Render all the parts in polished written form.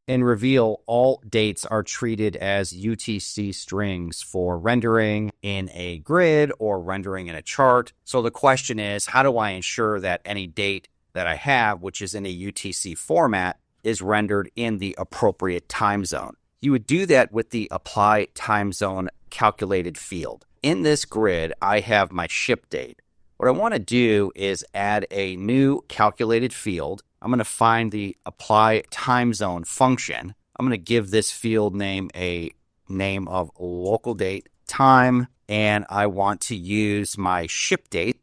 In Reveal, all dates are treated as UTC strings for rendering in a grid or rendering in a chart. So the question is, how do I ensure that any date that I have, which is in a UTC format, is rendered in the appropriate time zone? You would do that with the Apply Time Zone Calculated field. In this grid, I have my ship date. What I want to do is add a new calculated field. I'm going to find the Apply Time Zone function. I'm going to give this field name a name of local date time, and I want to use my ship date.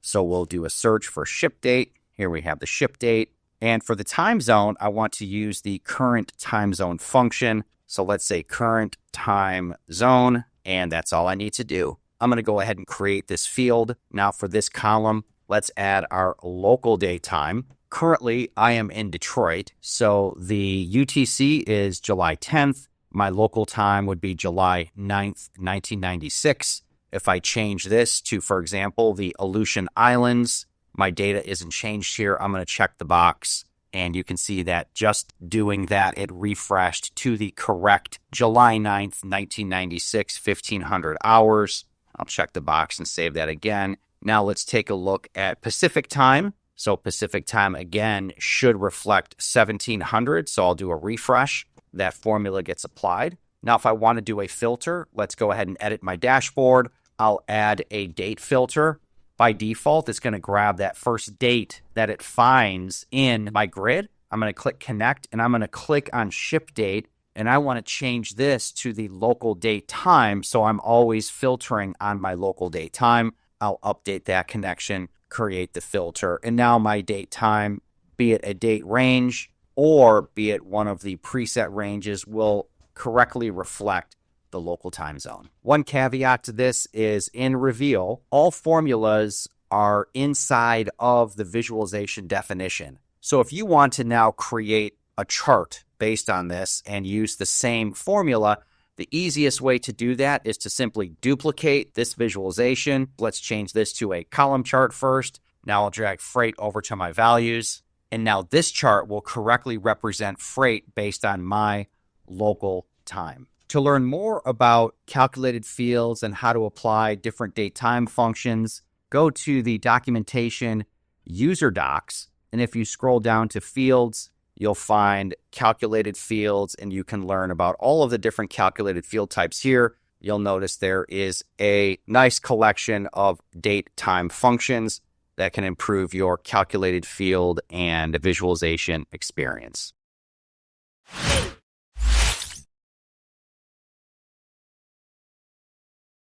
So we'll do a search for ship date. Here we have the ship date. And for the time zone, I want to use the current time zone function. So let's say current time zone, and that's all I need to do. I'm going to go ahead and create this field. Now for this column, let's add our local date time. Currently, I am in Detroit, so the UTC is July 10th. My local time would be July 9th, 1996. If I change this to, for example, the Aleutian Islands, my data isn't changed here. I'm going to check the box, and you can see that just doing that, it refreshed to the correct July 9th, 1996, 1500 hours. I'll check the box and save that again. Now let's take a look at Pacific time. So Pacific time, again, should reflect 1700. So I'll do a refresh. That formula gets applied. Now, if I want to do a filter, let's go ahead and edit my dashboard. I'll add a date filter. By default, it's going to grab that first date that it finds in my grid. I'm going to click connect, and I'm going to click on ship date, and I want to change this to the local date time, so I'm always filtering on my local date time. I'll update that connection, create the filter, and now my date time, be it a date range or be it one of the preset ranges, will correctly reflect the local time zone. One caveat to this is in Reveal, all formulas are inside of the visualization definition. So if you want to now create a chart based on this and use the same formula, the easiest way to do that is to simply duplicate this visualization. Let's change this to a column chart first. Now I'll drag freight over to my values. And now this chart will correctly represent freight based on my local time. To learn more about calculated fields and how to apply different date time functions, go to the documentation user docs. And if you scroll down to fields, you'll find calculated fields, and you can learn about all of the different calculated field types here. You'll notice there is a nice collection of date time functions that can improve your calculated field and visualization experience.